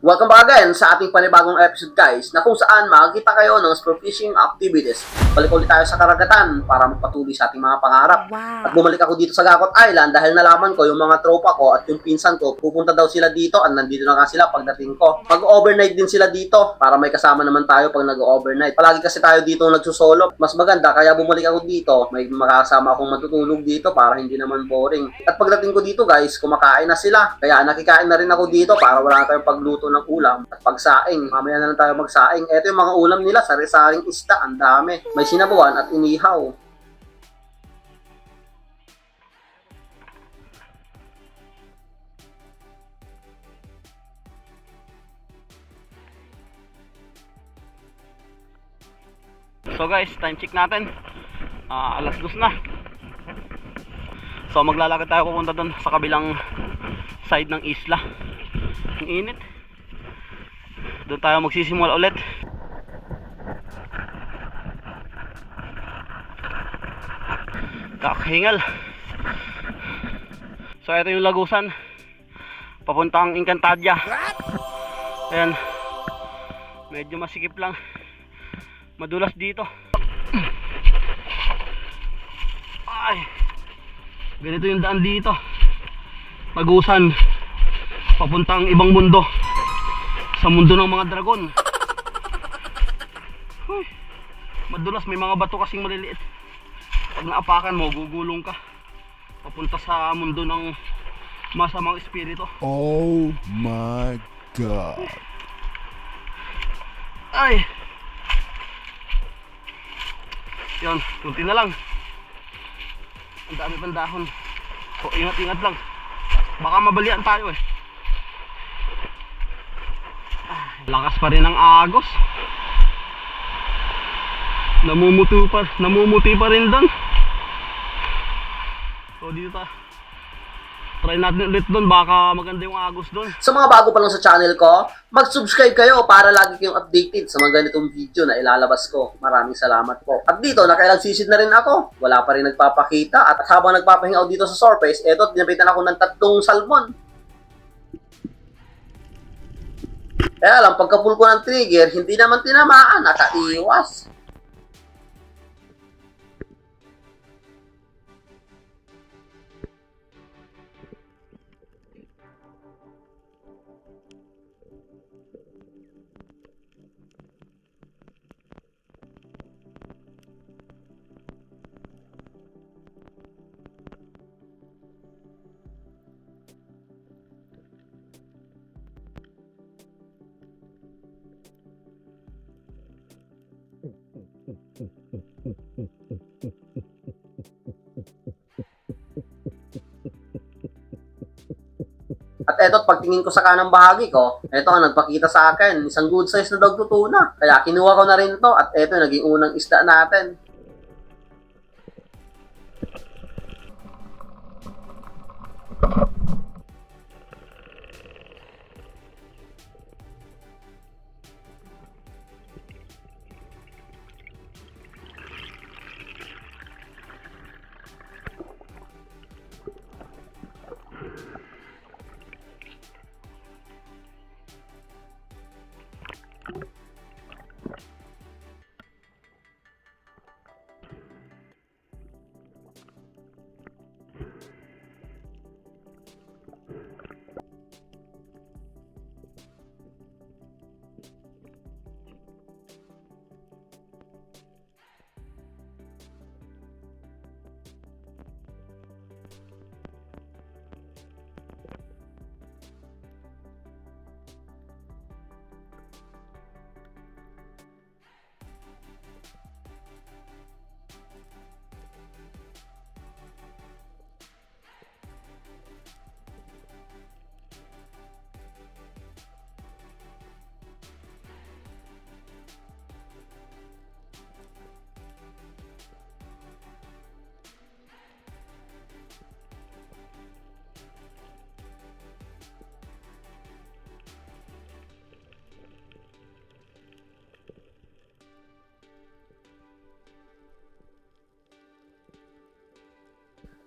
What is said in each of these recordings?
Welcome back again sa ating panibagong episode guys na kung saan makikita kayo ng spearfishing activities. Balik ulit tayo sa karagatan para magpatuloy sa ating mga pangarap. Wow. At bumalik ako dito sa Gakot Island dahil nalaman ko yung mga tropa ko at yung pinsan ko pupunta daw sila dito at nandito na nga sila pagdating ko. Mag-overnight din sila dito para may kasama naman tayo pag nag-overnight. Palagi kasi tayo dito nagsusolo. Mas maganda kaya bumalik ako dito. May makasama akong matutulog dito para hindi naman boring. At pagdating ko dito guys, kumakain na sila. Kaya nakikain na rin ako dito para wala tayong pagluto ng ulam at pagsaing. Mamaya na lang tayo magsaing. Ito yung mga ulam nila, sari-saring isda, ang dami. May sinabuan at inihaw. So guys, time check natin. Alas 2 na. So maglalakad tayo pupunta doon sa kabilang side ng isla. Ang init. Doon tayo magsisimula ulit. Kakahingal. So ito yung lagusan papuntang Encantadia. Ayan. Medyo masikip lang. Madulas dito. Ay. Ganito yung daan dito. Lagusan papuntang ibang mundo. Sa mundo ng mga dragon. Huy. Madulas, may mga bato kasing maliliit. Pag naapakan mo, gugulong ka papunta sa mundo ng masamang espiritu. Oh my God. Ay. Yun, kunti na lang. Ang dami pang dahon. So ingat-ingat lang. Baka mabalian tayo eh. Lakas pa rin ang agos. Namumuti pa rin doon. So dito ta. Try natin ulit doon, baka maganda yung agos doon. Sa mga bago pa lang sa channel ko, mag-subscribe kayo para lagi kayong updated sa mga ganitong video na ilalabas ko. Maraming salamat po. At dito, nakailang sisid na rin ako. Wala pa rin nagpapakita. At habang nagpapahinga ako dito sa surface, eto, tinapitan ako ng 3 salmon. Kaya lang, pagka-pull ko ng trigger, hindi naman tinamaan, nakaiwas. At eto, pagtingin ko sa kanang bahagi ko, eto ang nagpakita sa akin, isang good size na dog tuna. Kaya kinuha ko na rin to at eto, naging unang isda natin.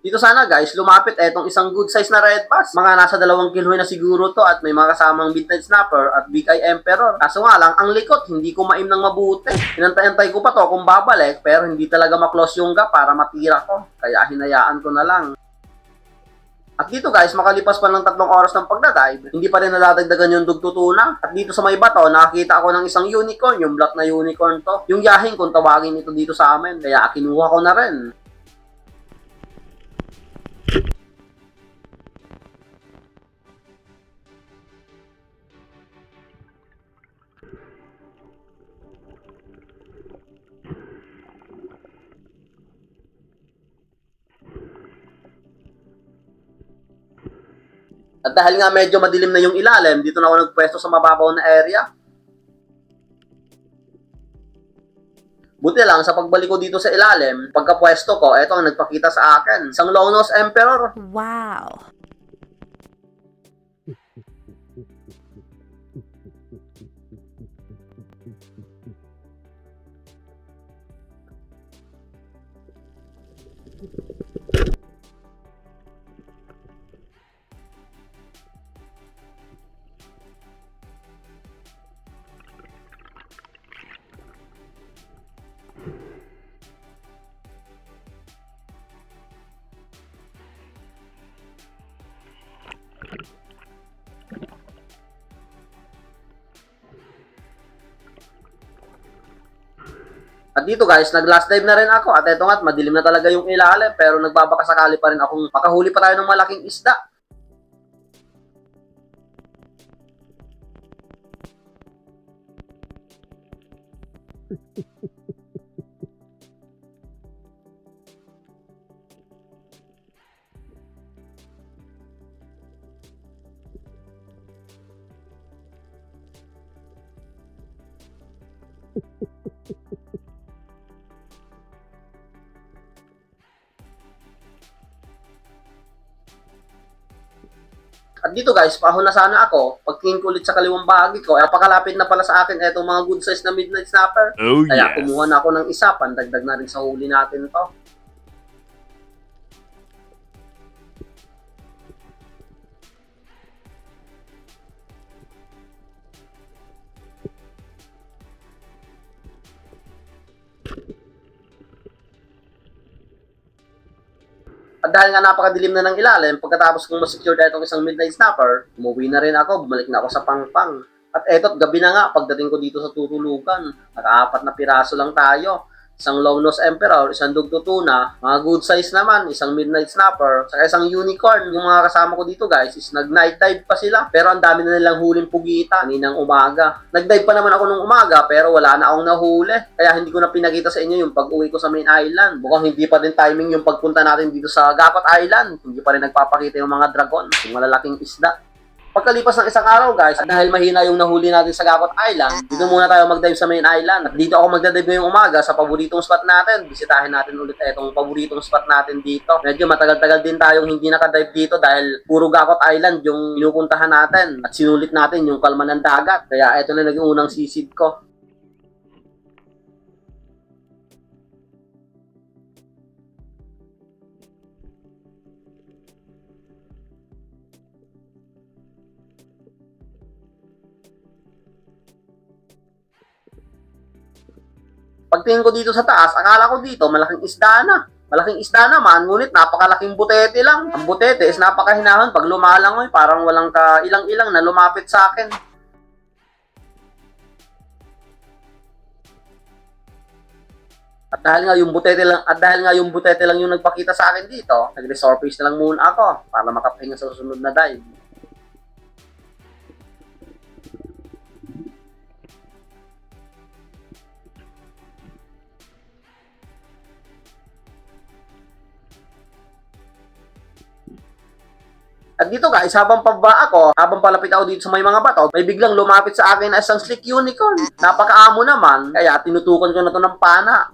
Dito sana guys, lumapit etong isang good size na red bass. Mga nasa 2 kilo na siguro to at may mga kasamang midnight snapper at big eye emperor. Kaso nga lang, ang likot, hindi ko maim ng mabuti. Hinantay-antay ko pa to kung babalik, pero hindi talaga ma-close yung gap para matira ko. Kaya hinayaan ko na lang. At dito guys, makalipas pa ng 3 oras ng pagdadive, hindi pa rin nadadagdagan yung dugtutuna. At dito sa may bato, nakakita ako ng isang unicorn, yung black na unicorn to. Yung yahing kung tawagin ito dito sa amin, kaya kinuha ko na rin. At dahil nga medyo madilim na yung ilalim, dito na ako nagpwesto sa mababaw na area. Buti lang, sa pagbalik ko dito sa ilalim, pagkapwesto ko, eto ang nagpakita sa akin. Isang long-nosed emperor. Wow. At dito guys, nag-last dive na rin ako. At eto nga't madilim na talaga yung ilalim, pero nagbabakasakali pa rin akong makahuli pa tayo ng malaking isda. At dito guys, pahon na sana ako. Pagtingin ko ulit sa kaliwang bahagi ko, napakalapit na pala sa akin etong mga good size na midnight snapper. Oh Kaya yes. kumuha na ako ng isa, pandagdag na rin sa huli natin to. At dahil nga napakadilim na ng ilalim, pagkatapos kong masecure na itong isang midnight snapper, umuwi na rin ako, bumalik na ako sa pangpang. At eto't gabi na nga, pagdating ko dito sa tutulugan, naka-4 na piraso lang tayo. Isang long-nosed emperor, isang dugtutuna, mga good size naman, isang midnight snapper, saka isang unicorn. Yung mga kasama ko dito guys, is nag-night dive pa sila. Pero ang dami na nilang huling pugita kaninang umaga. Nag-dive pa naman ako nung umaga, pero wala na akong nahuli. Kaya hindi ko na pinakita sa inyo yung pag-uwi ko sa main island. Mukhang hindi pa din timing yung pagpunta natin dito sa Gapat Island. Hindi pa rin nagpapakita yung mga dragon, yung malalaking isda. Pagkalipas ng isang araw guys, at dahil mahina yung nahuli natin sa Gapat Island, dito muna tayo mag-dive sa main island. At dito ako magdadive ngayong umaga sa paboritong spot natin. Bisitahin natin ulit itong paboritong spot natin dito. Medyo matagal-tagal din tayong hindi nakadive dito dahil puro Gapat Island yung pinupuntahan natin. At sinulit natin yung kalma ng dagat. Kaya ito na naging unang sisid ko. Pagtingin ko dito sa taas, akala ko dito malaking isda na. Malaking isda naman, ngunit napakalaking butete lang. Ang butete is napakahinahon. Pag lumalangoy, parang walang ka ilang-ilang na lumapit sa akin. At dahil nga yung butete lang yung nagpakita sa akin dito, nag-resurface na lang muna ako para makapahinga sa susunod na dive. At dito guys, habang palapit ako dito sa may mga bato, may biglang lumapit sa akin na isang slick unicorn. Napakaamo naman, kaya tinutukan ko na to ng pana.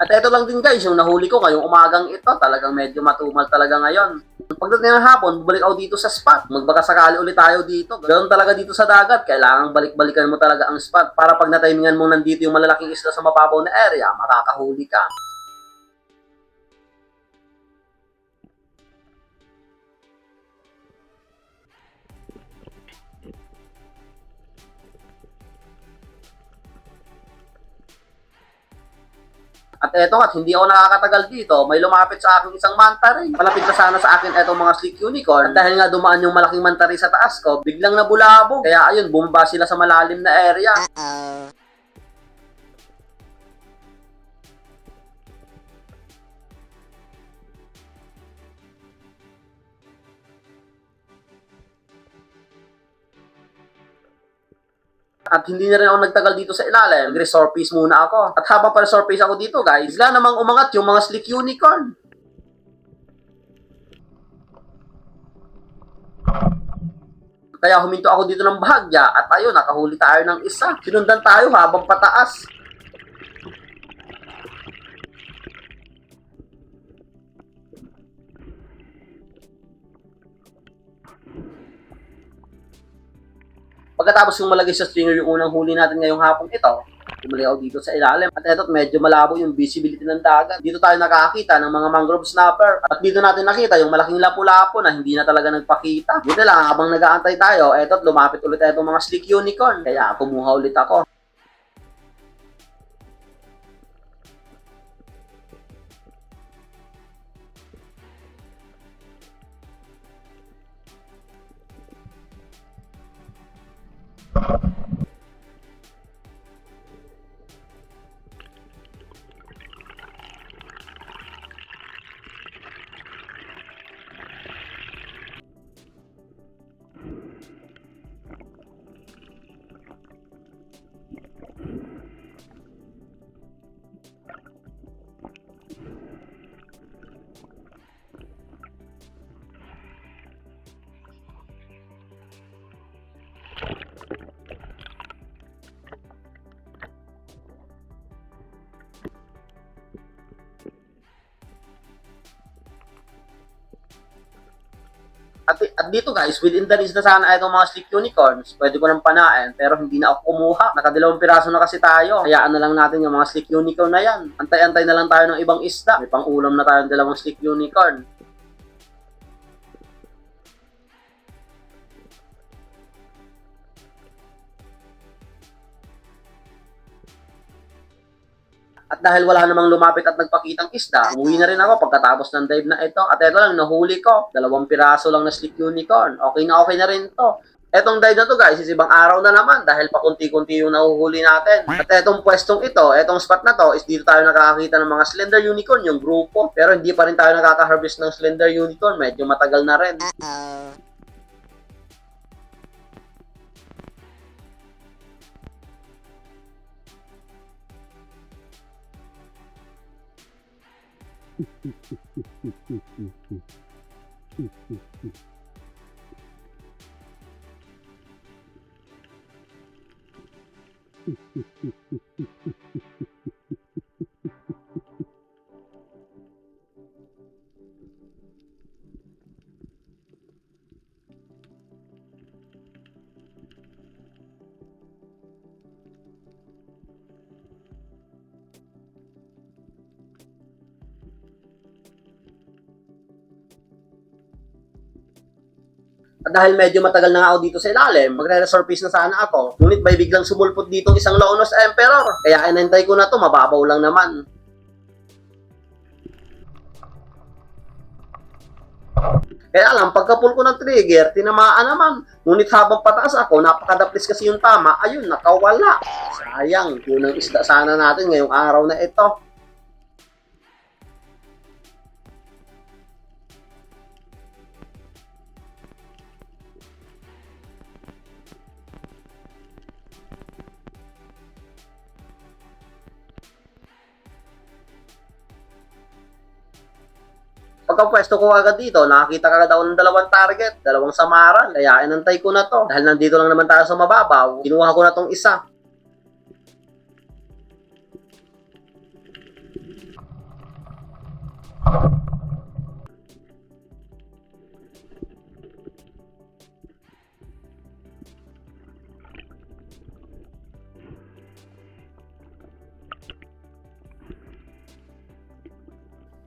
At eto lang din guys, yung nahuli ko ngayong umagang ito, talagang medyo matumal talaga ngayon. Pagdating ng hapon, bumalik ako dito sa spot. Magbaka sakali ulit tayo dito. Ganoon talaga dito sa dagat, kailangan balik-balikan mo talaga ang spot para pag natimingan mo nandito yung malalaking isla sa mababaw na area, makakahuli ka. At eto at hindi ako nakakatagal dito, may lumapit sa akin isang manta ray. Malapit na sana sa akin etong mga sleek unicorn. At dahil nga dumaan yung malaking manta ray sa taas ko, biglang nabulabog. Kaya ayun, bumaba sila sa malalim na area. At hindi na rin ako nagtagal dito sa ilalim. Nag-resurface muna ako. At habang pa-resurface ako dito guys, bigla namang umangat yung mga sleek unicorn. Kaya huminto ako dito ng bahagya at ayun, nakahuli tayo ng isa. Sinundan tayo habang pataas. Pagkatapos kong malagay sa stringer yung unang huli natin ngayong hapon ito, bumalik ako dito sa ilalim. At eto, medyo malabo yung visibility ng dagat. Dito tayo nakakita ng mga mangrove snapper. At dito natin nakita yung malaking lapu-lapu na hindi na talaga nagpakita. Dito lang, habang nag-aantay tayo, eto, lumapit ulit itong mga sleek unicorn. Kaya kumuha ulit ako. At dito guys, within the range na sana itong mga sleek unicorns, pwede ko nang panain, pero hindi na ako kumuha. Nakadalawang piraso na kasi tayo. Hayaan na lang natin yung mga sleek unicorn na yan. Antay-antay na lang tayo ng ibang isda. May pang-ulam na tayong dalawang sleek unicorn. At dahil wala namang lumapit at nagpakitang isda, umuwi na rin ako pagkatapos ng dive na ito. At ito lang, nahuli ko. 2 piraso lang na sleek unicorn. Okay na rin to. Etong dive na to guys, is ibang araw na naman dahil pakunti-kunti yung nahuhuli natin. At etong pwestong ito, etong spot na to, is dito tayo nakakakita ng mga slender unicorn, yung grupo. Pero hindi pa rin tayo nakaka-harvest ng slender unicorn. Medyo matagal na rin. At dahil medyo matagal na nga ako dito sa ilalim, magre-resurface na sana ako. Ngunit may biglang sumulpot dito isang Launos Emperor. Kaya inantay ko na to, mababaw lang naman. Kaya lang, pagka-pull ko ng trigger, tinamaan naman. Ngunit habang pataas ako, napakadaplis kasi yung tama, ayun, nakawala. Sayang, yun ang isda sana natin ngayong araw na ito. Pagka-pwesto ko agad dito, nakakita ka agad ako ng 2 target, 2 samaran. Kaya inantay ko na to. Dahil nandito lang naman tayo sa mababaw, kinuha ko na tong isa.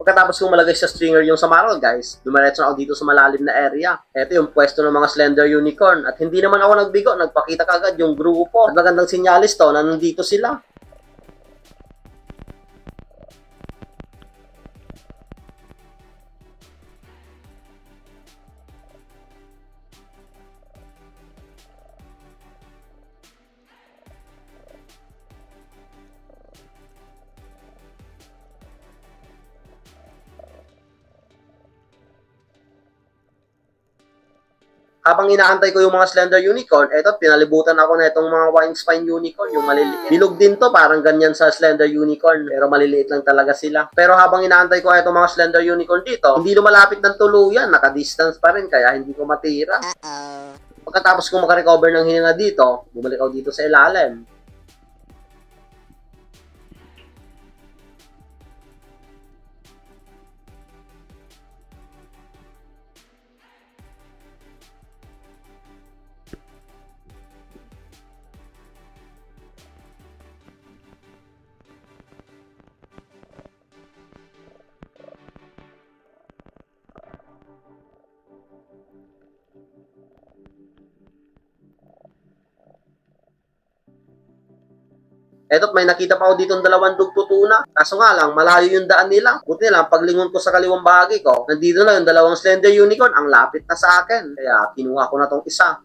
Pagkatapos kong malagay sa stringer yung samaral, guys, dumiretso na ako dito sa malalim na area. Ito yung pwesto ng mga Slender Unicorn. At hindi naman ako nagbigo, nagpakita kagad yung grupo. At magandang sinyalis to na nandito sila. Habang inaantay ko yung mga Slender Unicorn, eto, pinalibutan ako na itong mga Wine Spine Unicorn, yung maliliit. Bilog din to, parang ganyan sa Slender Unicorn, pero maliliit lang talaga sila. Pero habang inaantay ko itong mga Slender Unicorn dito, hindi lumalapit ng tuluyan, naka-distance pa rin, kaya hindi ko matira. Pagkatapos ko makarecover ng hininga dito, bumalik ako dito sa ilalim. Eto't may nakita pa ako dito ng dalawang dugtutuna. Kaso nga lang, malayo yung daan nila. Buti lang, paglingon ko sa kaliwang bahagi ko, nandito na yung dalawang Slender Unicorn, ang lapit na sa akin. Kaya kinuha ko na tong isa.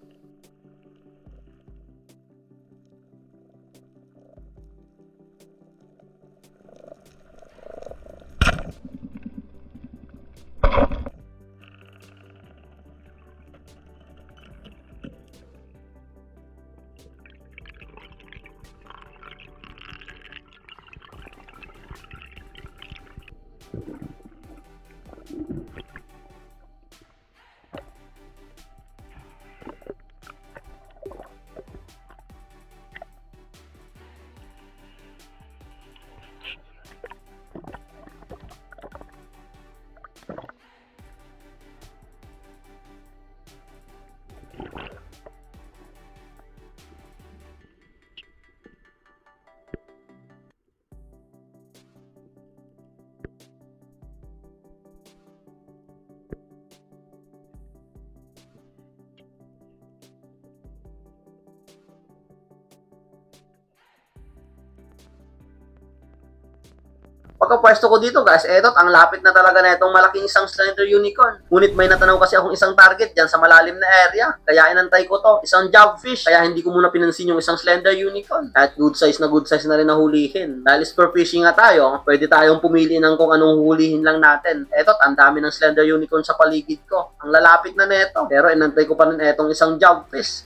Pagkapwesto ko dito, guys, etot, ang lapit na talaga na itong malaking isang Slender Unicorn. Ngunit may natanaw kasi akong isang target dyan sa malalim na area. Kaya inantay ko to, isang jobfish. Kaya hindi ko muna pinansin yung isang Slender Unicorn. At good size na rin nahulihin. Dahil spur fishing nga tayo, pwede tayong pumili ng kung anong hulihin lang natin. Etot, ang dami ng Slender Unicorn sa paligid ko. Ang lalapit na neto. Pero inantay ko pa rin etong isang jobfish.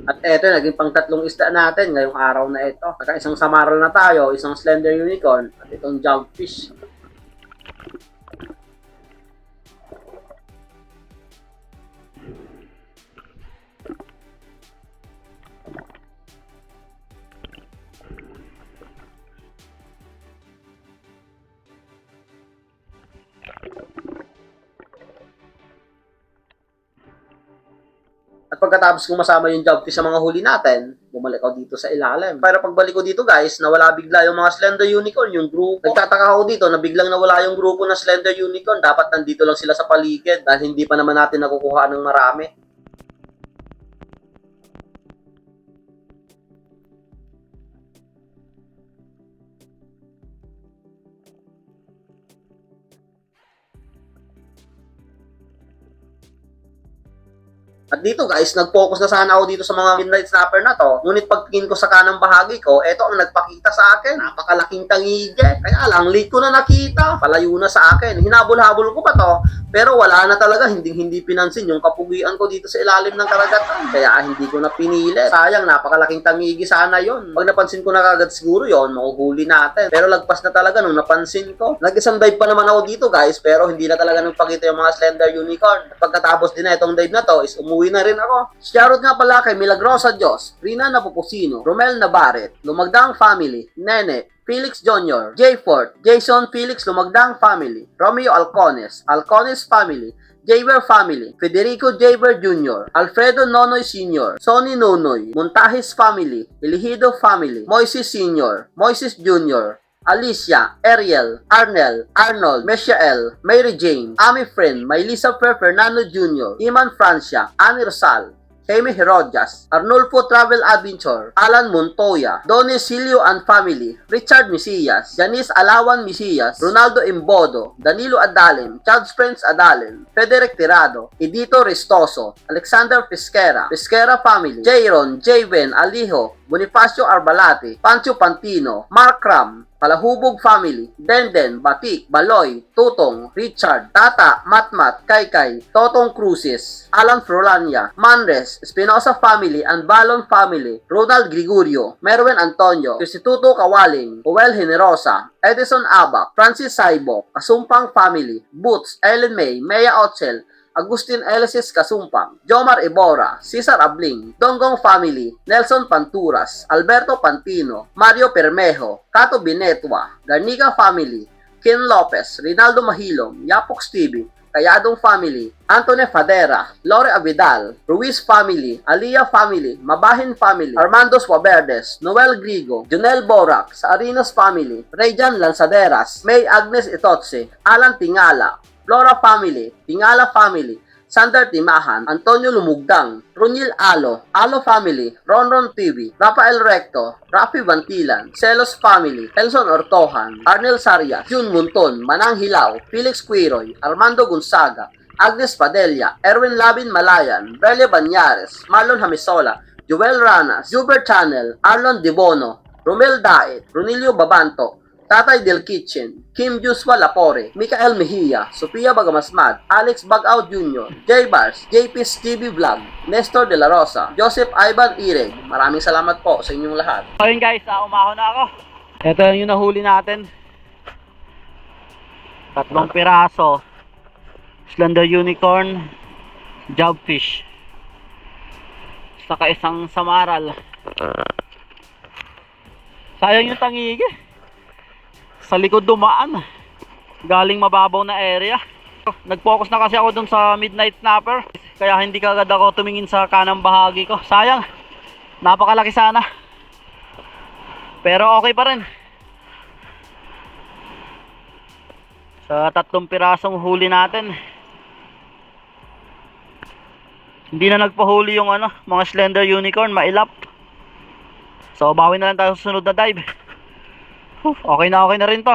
At eto, naging pang-tatlong isda natin ngayong araw na ito. Saka isang samaral na tayo, isang Slender Unicorn, at itong jobfish. At pagkatapos kong masama yung jobfish sa mga huli natin, bumalik ako dito sa ilalim. Pero pagbalik ko dito, guys, nawala bigla yung mga Slender Unicorn, yung grupo. Nagtataka ako dito na biglang nawala yung grupo ng Slender Unicorn. Dapat nandito lang sila sa paligid dahil hindi pa naman natin nakukuha ng marami. At dito guys, nag-focus na sana ako dito sa mga midnight snapper na to. Ngunit pagtingin ko sa kanang bahagi ko, eto ang nagpakita sa akin. Napakalaking tangige. Kaya lang, late ko na nakita. Palayo na sa akin. Hinabol-habol ko pa to. Pero wala na talaga, hindi pinansin yung kapugian ko dito sa ilalim ng karagatan. Kaya hindi ko na pinili. Sayang, napakalaking tangigi sana yon. Pag napansin ko na kagad siguro yon, mahuhuli natin. Pero lagpas na talaga nung napansin ko. Nag-isang dive pa naman ako dito guys, pero hindi na talaga nagpakita yung mga slender unicorn. At pagkatapos din na itong dive na to, is umuwi na rin ako. Shoutout nga pala kay Milagrosa Diyos, Rina Napupusino, Romel Nabaret, Lumagdang Family, Nene, Felix Jr., J. Fort, Jason Felix Lumagdang Family, Romeo Alcones, Alcones Family, Jaber Family, Federico Jaber Jr., Alfredo Nonoy Sr., Sonny Nonoy, Montajes Family, Elihido Family, Moises Sr., Moises Jr., Alicia, Ariel, Arnel, Arnold, Meshael, Mary Jane, Ami Friend, Maylisa Fernando Jr., Iman Francia, Ani Rosal, Jaime Herodias, Arnulfo Travel Adventure, Alan Montoya, Donnie Silio and Family, Richard Misias, Janice Alawan Misias, Ronaldo Imbodo, Danilo Adalen, Charles Prince Adalen, Frederick Tirado, Edito Ristoso, Alexander Pesquera, Pesquera Family, Jayron, Javen, Alijo, Bonifacio Arbalate, Pancho Pantino, Mark Ram, Palahubog Family, Denden, Batik, Baloy, Tutong, Richard, Tata, Matmat, Kaykay, Totong Cruces, Alan Frolania, Manres, Espinosa Family and Balon Family, Ronald Gregorio, Merwin Antonio, Instituto Kawaling, Joel Generosa, Edison Abak, Francis Saibo, Kasumpang Family, Boots, Ellen May, Mea Otzel, Agustin Elisis Kasumpang, Jomar Ibora, Cesar Abling, Donggong Family, Nelson Panturas, Alberto Pantino, Mario Permejo, Cato Binetwa, Garnica Family, Ken Lopez, Rinaldo Mahilom, Yapox TV, Kayadong Family, Antone Fadera, Lore Abidal, Ruiz Family, Alia Family, Mabahin Family, Armando Suaberdes, Noel Grigo, Junel Borac, Saarinas Family, Rayjan Lanzaderas, May Agnes Itotse, Alan Tingala, Flora Family, Tingala Family, Sander Timahan, Antonio Lumugdang, Runil Alo, Alo Family, Ronron TV, Rafael Recto, Rafi Bantilan, Celos Family, Elson Ortohan, Arnel Sarias, Jun Munton, Manang Hilaw, Felix Quiroy, Armando Gonzaga, Agnes Padilla, Erwin Labin Malayan, Belia Banyares, Marlon Hamisola, Joel Ranas, Hubert Channel, Arlon Debono, Romel Daet, Runilio Babanto, Tatay Del Kitchen, Kim Joshua Lapore, Mikael Mejia, Sofia Bagamasmad, Alex Bagaw Jr., J. Bars, JP TV Vlog, Nestor De La Rosa, Joseph Ivan Ireg. Maraming salamat po sa inyong lahat. Ayun guys, umahon na ako. Ito yung nahuli natin. 3 piraso. Slender unicorn, jobfish. Saka isang samaral. Sayang yung tangigi. Sa likod dumaan. Galing mababaw na area. Nag-focus na kasi ako dun sa midnight snapper. Kaya hindi kagad ako tumingin sa kanang bahagi ko. Sayang. Napakalaki sana. Pero okay pa rin. Sa 3 pirasong huli natin. Hindi na nagpahuli yung mga slender unicorn, mailap. So bawi na lang tayo sa sunod na dive. Okay na rin to.